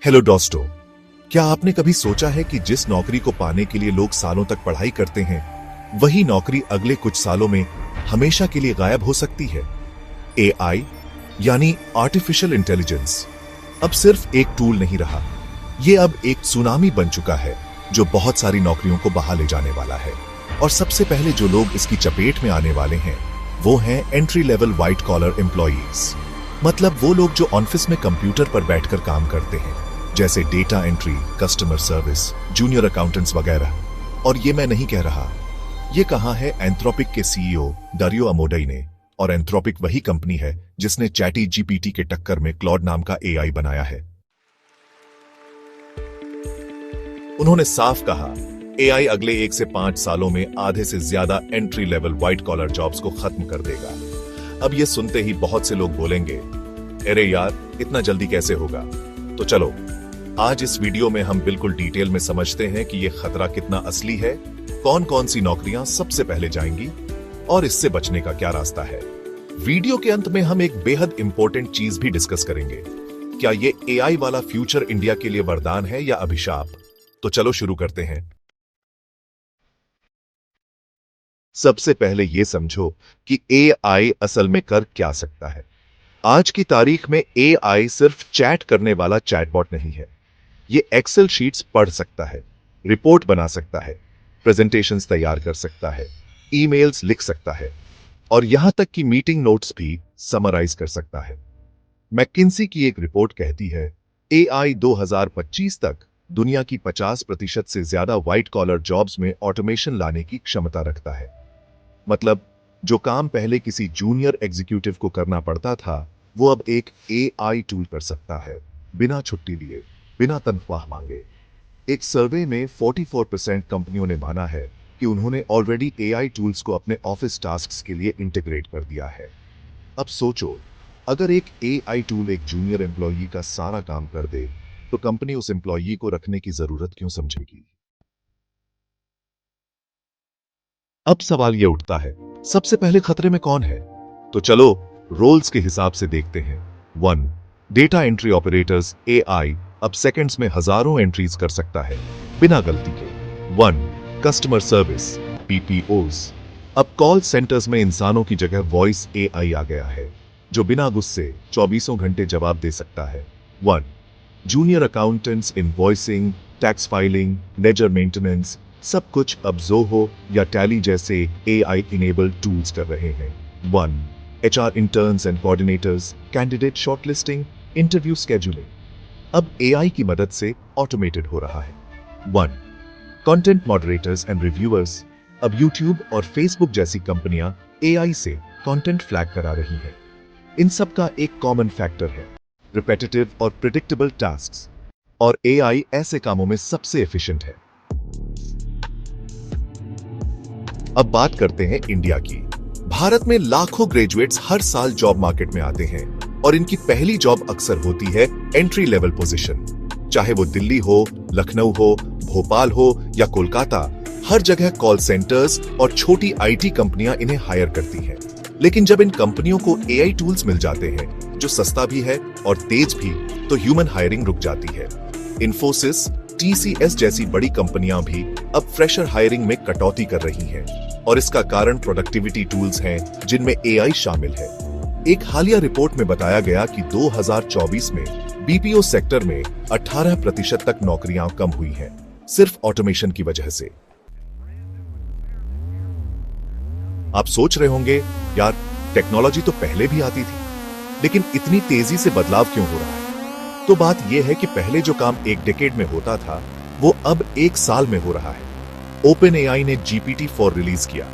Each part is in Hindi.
हेलो दोस्तों, क्या आपने कभी सोचा है कि जिस नौकरी को पाने के लिए लोग सालों तक पढ़ाई करते हैं, वही नौकरी अगले कुछ सालों में हमेशा के लिए गायब हो सकती है। एआई यानी आर्टिफिशियल इंटेलिजेंस अब सिर्फ एक टूल नहीं रहा, ये अब एक सुनामी बन चुका है जो बहुत सारी नौकरियों को बहा ले जाने वाला है। और सबसे पहले जो लोग इसकी चपेट में आने वाले हैं वो हैं entry level white collar employees, मतलब वो लोग जो ऑफिस में कंप्यूटर पर बैठकर काम करते हैं, जैसे data entry, customer service, junior accountants वगैरह। और ये मैं नहीं कह रहा, ये कहा है एंथ्रोपिक के सीईओ डारियो अमोडई ने। और एंथ्रोपिक वही कंपनी है जिसने चैटी जीपीटी के टक्कर में क्लॉड नाम का एआई बनाया है। उन्होंने साफ कहा, एआई अगले 1 से 5 सालों में आधे से ज्यादा entry level white collar jobs को खत्म कर देगा। अब ये सुनते ही बहुत से लोग बोलेंगे, अरे यार, इतना जल्दी कैसे होगा? तो चलो आज इस वीडियो में हम बिल्कुल डिटेल में समझते हैं कि यह खतरा कितना असली है, कौन कौन सी नौकरियां सबसे पहले जाएंगी और इससे बचने का क्या रास्ता है। वीडियो के अंत में हम एक बेहद इंपॉर्टेंट चीज भी डिस्कस करेंगे, क्या ये एआई वाला फ्यूचर इंडिया के लिए वरदान है या अभिशाप। तो चलो शुरू करते हैं। सबसे पहले यह समझो कि एआई असल में कर क्या सकता है। आज की तारीख में एआई सिर्फ चैट करने वाला चैटबॉट नहीं है। ये एक्सेल शीट्स पढ़ सकता है, रिपोर्ट बना सकता है, प्रेजेंटेशंस तैयार कर सकता है, ईमेल्स लिख सकता है और यहां तक कि मीटिंग नोट्स भी समराइज कर सकता है। मैकिंसी की एक रिपोर्ट कहती है, एआई 2025 तक दुनिया की 50% से ज्यादा व्हाइट कॉलर जॉब्स में ऑटोमेशन लाने की क्षमता रखता है। मतलब जो काम पहले किसी जूनियर एग्जीक्यूटिव को करना पड़ता था, वो अब एक एआई टूल कर सकता है, बिना छुट्टी लिए, बिना तनख्वाह मांगे। एक सर्वे में 44% कंपनियों ने माना है कि उन्होंने ऑलरेडी एआई टूल्स को अपने ऑफिस टास्क्स के लिए इंटीग्रेट कर दिया है। अब सोचो, अगर एक एआई टूल एक जूनियर एम्प्लॉई का सारा काम कर दे, तो कंपनी उस एम्प्लॉई को रखने की जरूरत क्यों समझेगी? अब सवाल यह उठता है, सबसे पहले खतरे में कौन है? तो चलो रोल्स के हिसाब से देखते हैं। 1. Data entry operators. एआई अब सेकंड्स में हजारों एंट्रीज कर सकता है बिना गलती के। 1. Customer service, BPOs. अब कॉल सेंटर्स में इंसानों की जगह वॉइस एआई आ गया है, जो बिना गुस्से चौबीसों घंटे जवाब दे सकता है। 1. Junior accountants, invoicing, tax filing, ledger maintenance, सब कुछ अब ज़ोहो या टैली जैसे एआई इनेबल्ड टूल्स कर रहे हैं। 1. HR interns and coordinators, candidate shortlisting, interview scheduling अब एआई की मदद से ऑटोमेटेड हो रहा है। 1. Content moderators and reviewers. अब यूट्यूब और फेसबुक जैसी कंपनियां एआई से कंटेंट फ्लैग करा रही हैं। इन सब का एक कॉमन फैक्टर है, रिपेटिटिव और प्रिडिक्टेबल टास्क्स। और एआई ऐसे कामों में सबसे एफिशिएंट है। अब बात करते हैं इंडिया की। भारत में लाखों ग्रेजुएट्स हर साल जॉब मार्केट में आते हैं और इनकी पहली जॉब अक्सर होती है एंट्री लेवल पोजीशन। चाहे वो दिल्ली हो, लखनऊ हो, भोपाल हो या कोलकाता, हर जगह कॉल सेंटर्स और छोटी आईटी कंपनियां इन्हें हायर करती हैं। लेकिन जब इन कंपनियों को एआई टूल्स मिल जाते हैं जो सस्ता भी है और तेज भी, तो ह्यूमन हायरिंग रुक जाती है। इन्फोसिस, टीसीएस जैसी बड़ी कंपनियां भी अब फ्रेशर हायरिंग में कटौती कर रही हैं और इसका कारण प्रोडक्टिविटी टूल्स हैं जिनमें एआई शामिल है। एक हालिया रिपोर्ट में बताया गया कि 2024 में बीपीओ सेक्टर में 18% तक नौकरियां कम हुई हैं, सिर्फ ऑटोमेशन की वजह से। आप सोच रहे होंगे, यार टेक्नोलॉजी तो पहले भी आती थी, लेकिन इतनी तेजी से बदलाव क्यों हो रहा है? तो बात यह है कि पहले जो काम एक डेकेड में होता था, वो अब 1 साल में हो रहा है। ओपन एआई ने GPT-4 रिलीज किया,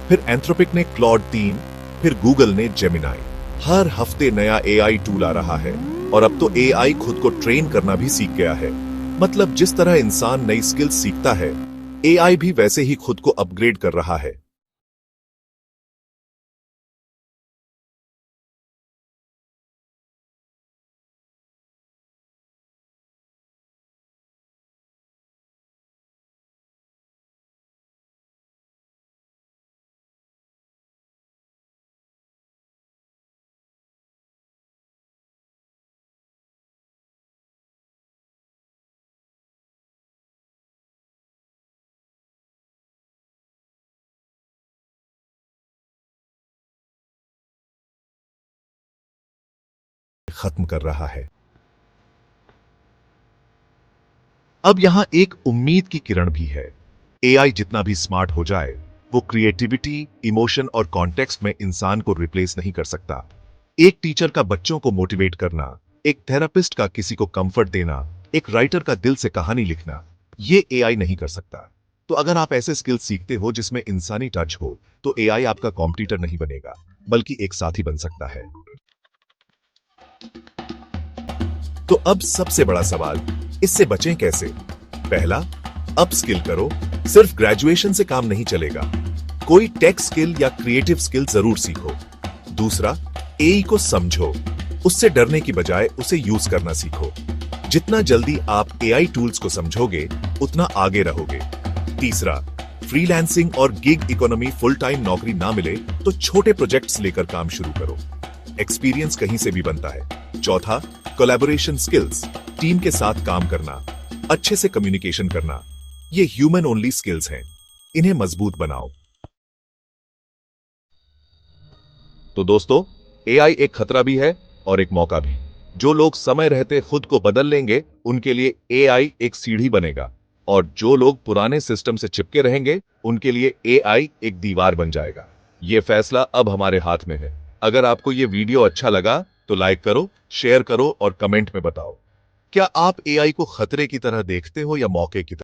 फिर एंथ्रोपिक ने क्लॉड 3, फिर गूगल ने जेमिनाई। हर हफ्ते नया एआई टूल आ रहा है और अब तो एआई खुद को ट्रेन करना भी सीख गया है। मतलब जिस तरह इंसान नई स्किल्स सीखता है, एआई भी वैसे ही खुद को अपग्रेड कर रहा है। खत्म कर रहा है। अब यहां एक उम्मीद की किरण भी है। एआई जितना भी स्मार्ट हो जाए, वो क्रिएटिविटी, इमोशन और कॉन्टेक्स्ट में इंसान को रिप्लेस नहीं कर सकता। एक टीचर का बच्चों को मोटिवेट करना, एक थेरापिस्ट का किसी को कंफर्ट देना, एक राइटर का दिल से कहानी लिखना, ये एआई नहीं कर सकता। तो अगर आप ऐसे स्किल्स सीखते हो जिसमें इंसानी टच हो, तो एआई आपका कॉम्पिटिटर नहीं बनेगा, बल्कि एक साथी बन सकता है। तो अब सबसे बड़ा सवाल, इससे बचें कैसे? पहला, अप स्किल करो। सिर्फ ग्रेजुएशन से काम नहीं चलेगा, कोई टेक स्किल या क्रिएटिव स्किल जरूर सीखो। दूसरा, एआई को समझो, उससे डरने की बजाय उसे यूज करना सीखो। जितना जल्दी आप एआई टूल्स को समझोगे, उतना आगे रहोगे। तीसरा, फ्रीलांसिंग और गिग इकोनॉमी, फुल टाइम नौकरी ना मिले तो छोटे प्रोजेक्ट्स लेकर काम शुरू करो, एक्सपीरियंस कहीं से भी बनता है। चौथा, कोलैबोरेशन स्किल्स, टीम के साथ काम करना, अच्छे से कम्युनिकेशन करना, ये ह्यूमन ओनली स्किल्स हैं, इन्हें मजबूत बनाओ। तो दोस्तों, एआई एक खतरा भी है और एक मौका भी। जो लोग समय रहते खुद को बदल लेंगे, उनके लिए एआई एक सीढ़ी बनेगा, और जो लोग पुराने सिस्टम से चिपके रहेंगे, उनके लिए एआई एक दीवार बन जाएगा। ये फैसला अब हमारे हाथ में है। अगर आपको ये वीडियो अच्छा लगा तो लाइक करो, शेयर करो और कमेंट में बताओ, क्या आप एआई को खतरे की तरह देखते हो या मौके की तरह?